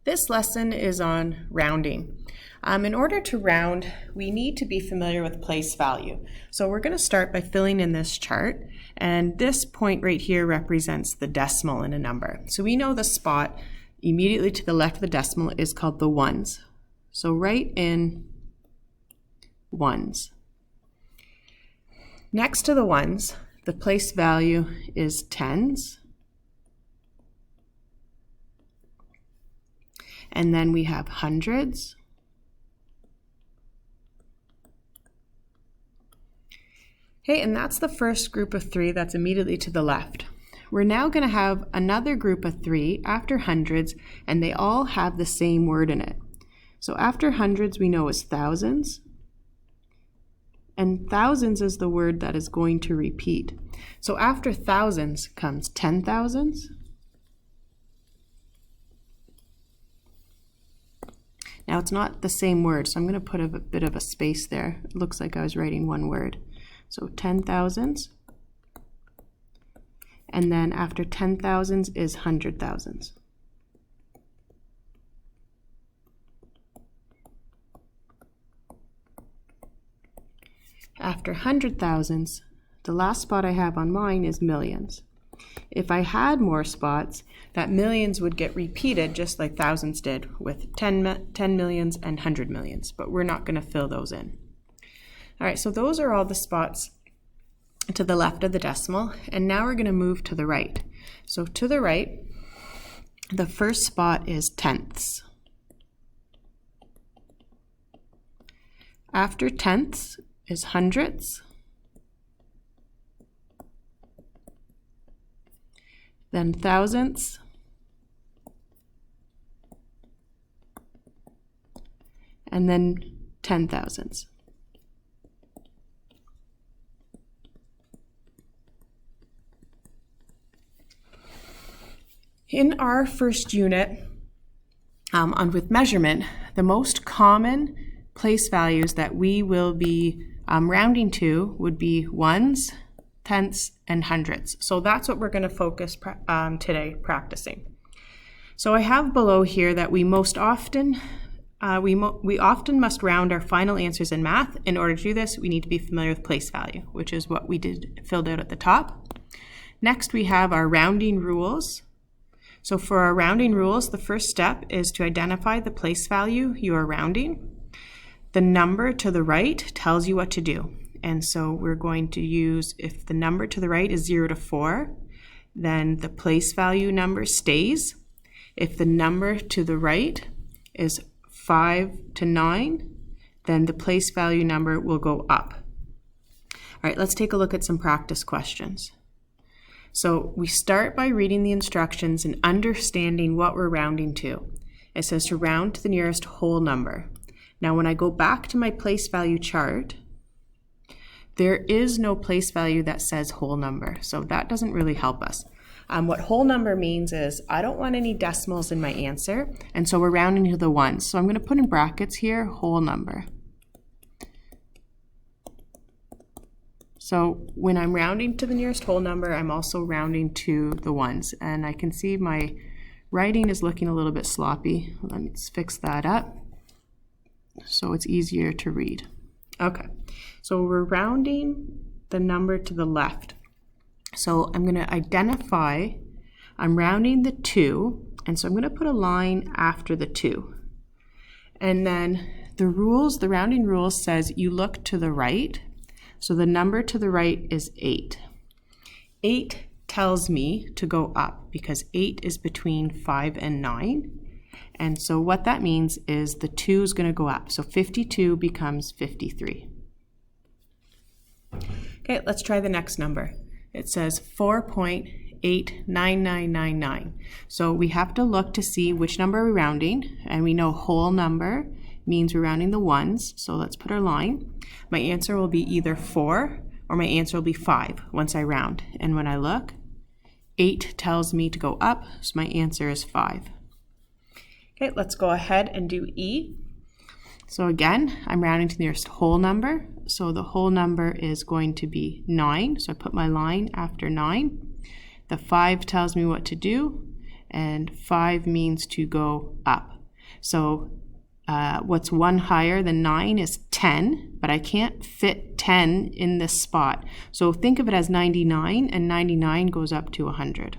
This lesson is on rounding. In order to round, we need to be familiar with place value. So we're going to start by filling in this chart, and this point right here represents the decimal in a number. So we know the spot immediately to the left of the decimal is called the ones. So write in ones. Next to the ones, the place value is tens. And then we have hundreds. Okay, and that's the first group of three that's immediately to the left. We're now going to have another group of three after hundreds, and they all have the same word in it. So after hundreds, we know is thousands. And thousands is the word that is going to repeat. So after thousands comes 10,000s. Now it's not the same word, so I'm going to put a bit of a space there. It looks like I was writing one word. So 10,000s. And then after 10,000s is 100,000s. After 100,000s, the last spot I have on mine is millions. If I had more spots, that millions would get repeated just like thousands did with 10 millions and 100 millions, but we're not going to fill those in. All right, so those are all the spots to the left of the decimal, and now we're going to move to the right. So to the right, the first spot is tenths. After tenths is hundredths. Then thousandths, and then 10,000s. In our first unit with measurement, the most common place values that we will be rounding to would be ones, tenths, and hundredths. So that's what we're going to focus today practicing. So I have below here that we often must round our final answers in math. In order to do this, we need to be familiar with place value, which is what we filled out at the top. Next, we have our rounding rules. So for our rounding rules, the first step is to identify the place value you are rounding. The number to the right tells you what to do. And so we're going to use, if the number to the right is 0 to 4, then the place value number stays. If the number to the right is 5 to 9, then the place value number will go up. All right, let's take a look at some practice questions. So we start by reading the instructions and understanding what we're rounding to. It says to round to the nearest whole number. Now when I go back to my place value chart, there is no place value that says whole number, so that doesn't really help us. What whole number means is I don't want any decimals in my answer, and so we're rounding to the ones. So I'm going to put in brackets here, whole number. So when I'm rounding to the nearest whole number, I'm also rounding to the ones, and I can see my writing is looking a little bit sloppy. Let me fix that up so it's easier to read. Okay, so we're rounding the number to the left. So I'm going to identify, I'm rounding the 2, and so I'm going to put a line after the 2. And then the rounding rules says you look to the right. So the number to the right is 8. 8 tells me to go up because 8 is between 5 and 9. And so what that means is the 2 is going to go up. So 52 becomes 53. Okay, let's try the next number. It says 4.89999. So we have to look to see which number we're rounding. And we know whole number means we're rounding the ones. So let's put our line. My answer will be either 4 or my answer will be 5 once I round. And when I look, 8 tells me to go up. So my answer is 5. Okay, let's go ahead and do E. So again, I'm rounding to the nearest whole number. So the whole number is going to be 9. So I put my line after 9. The 5 tells me what to do. and 5 means to go up. So what's 1 higher than 9 is 10, but I can't fit 10 in this spot. So think of it as 99, and 99 goes up to 100.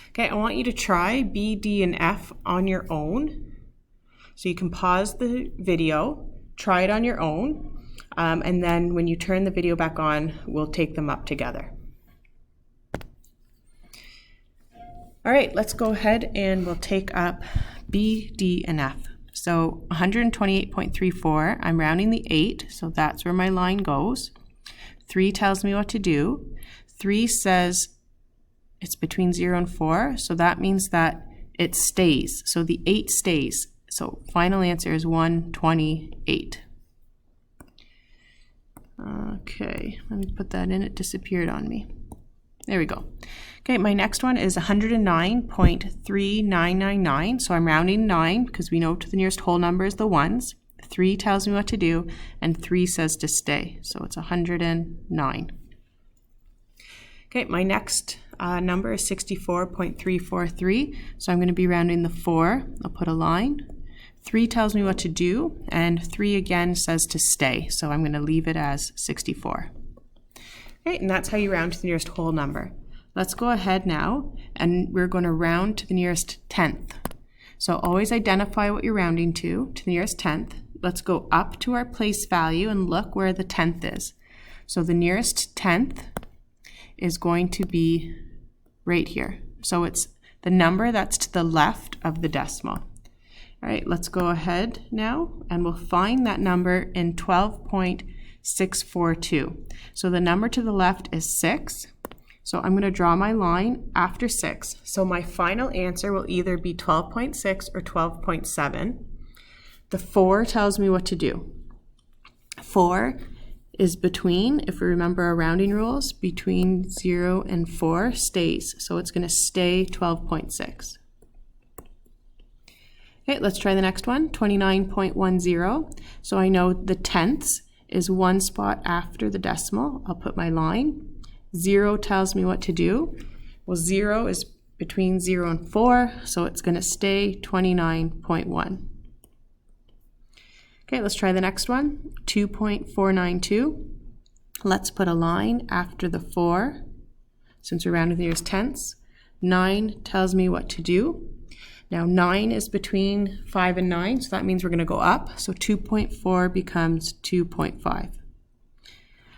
Okay, I want you to try B, D, and F on your own. So you can pause the video, try it on your own, and then when you turn the video back on, we'll take them up together. All right, let's go ahead and we'll take up B, D, and F. So 128.34, I'm rounding the 8, so that's where my line goes. 3 tells me what to do. 3 says it's between 0 and 4, so that means that it stays. So the 8 stays. So final answer is 128. Okay, let me put that in. It disappeared on me. There we go. Okay, my next one is 109.3999. So I'm rounding 9 because we know to the nearest whole number is the ones. 3 tells me what to do, and 3 says to stay. So it's 109. Okay, my next number is 64.343. So I'm going to be rounding the 4. I'll put a line. 3 tells me what to do, and 3 again says to stay. So I'm going to leave it as 64. Okay, and that's how you round to the nearest whole number. Let's go ahead now, and we're going to round to the nearest 10th. So always identify what you're rounding to the nearest 10th. Let's go up to our place value and look where the 10th is. So the nearest 10th is going to be right here. So it's the number that's to the left of the decimal. All right, let's go ahead now, and we'll find that number in 12.642. So the number to the left is 6. So I'm going to draw my line after 6. So my final answer will either be 12.6 or 12.7. The 4 tells me what to do. 4 is between, if we remember our rounding rules, between 0 and 4 stays. So it's going to stay 12.6. Okay, let's try the next one, 29.10. So I know the tenths is 1 spot after the decimal. I'll put my line. 0 tells me what to do. Well, 0 is between 0 and 4, so it's going to stay 29.1. Okay, let's try the next one, 2.492. Let's put a line after the 4, since we're rounding the nearest tenths. 9 tells me what to do. Now 9 is between 5 and 9, so that means we're going to go up. So 2.4 becomes 2.5.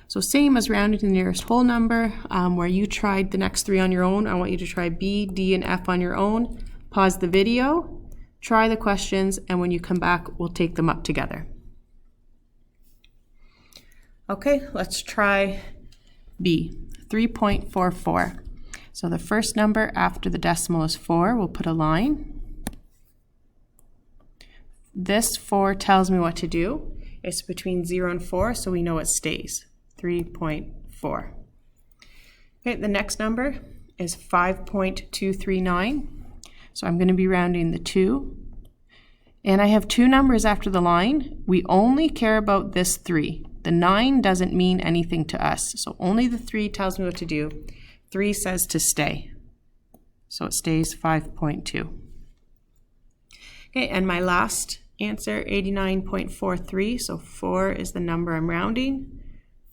So same as rounding to the nearest whole number, where you tried the next 3 on your own. I want you to try B, D, and F on your own. Pause the video, try the questions, and when you come back, we'll take them up together. Okay, let's try B, 3.44. So the first number after the decimal is 4. We'll put a line. This 4 tells me what to do. It's between 0 and 4, so we know it stays. 3.4. Okay, the next number is 5.239. So I'm going to be rounding the 2. And I have 2 numbers after the line. We only care about this 3. The 9 doesn't mean anything to us. So only the 3 tells me what to do. 3 says to stay. So it stays 5.2. Okay, and my last answer, 89.43. So 4 is the number I'm rounding.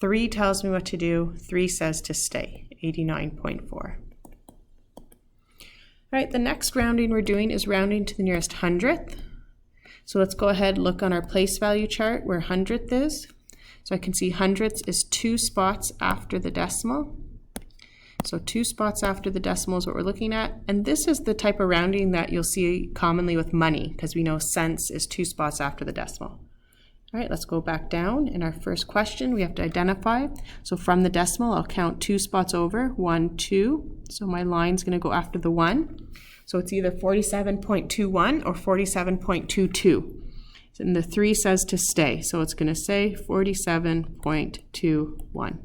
3 tells me what to do. 3 says to stay, 89.4. All right, the next rounding we're doing is rounding to the nearest hundredth. So let's go ahead and look on our place value chart where hundredth is. So I can see hundredths is 2 spots after the decimal. So 2 spots after the decimal is what we're looking at. And this is the type of rounding that you'll see commonly with money, because we know cents is 2 spots after the decimal. All right, let's go back down. In our first question, we have to identify. So from the decimal, I'll count 2 spots over, 1, 2. So my line's going to go after the 1. So it's either 47.21 or 47.22. And the 3 says to stay. So it's going to say 47.21.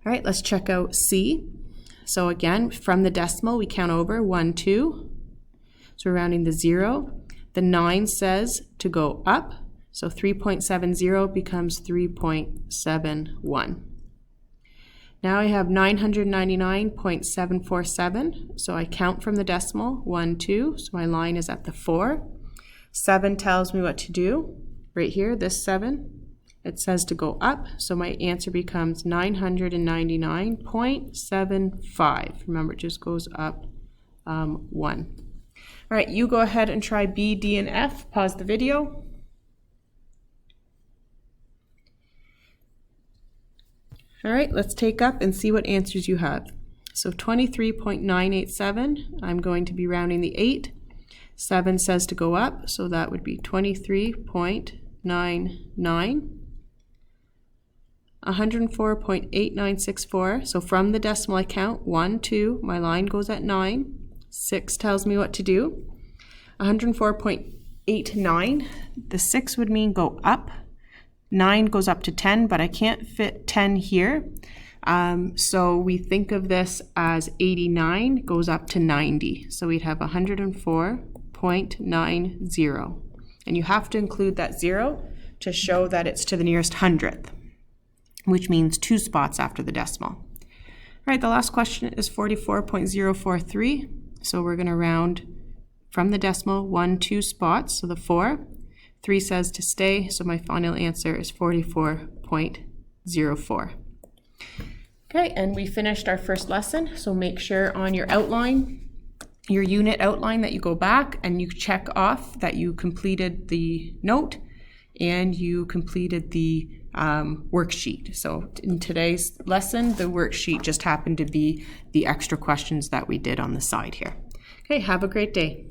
All right, let's check out C. So again, from the decimal, we count over 1, 2. So we're rounding the 0. The 9 says to go up. So 3.70 becomes 3.71. Now I have 999.747, so I count from the decimal, 1, 2, so my line is at the 4. 7 tells me what to do. Right here, this 7, it says to go up, so my answer becomes 999.75. Remember, it just goes up 1. All right, you go ahead and try B, D, and F. Pause the video. All right, let's take up and see what answers you have. So 23.987, I'm going to be rounding the 8. 7 says to go up, so that would be 23.99. 104.8964, so from the decimal I count 1, 2, my line goes at 9. 6 tells me what to do. 104.89, the 6 would mean go up. 9 goes up to 10, but I can't fit 10 here. So we think of this as 89 goes up to 90. So we'd have 104.90. And you have to include that 0 to show that it's to the nearest hundredth, which means 2 spots after the decimal. All right, the last question is 44.043. So we're going to round from the decimal 1, 2 spots, so the 4. 3 says to stay, so my final answer is 44.04. Okay, and we finished our first lesson, so make sure on your outline, your unit outline, that you go back and you check off that you completed the note and you completed the worksheet. So in today's lesson, the worksheet just happened to be the extra questions that we did on the side here. Okay, have a great day.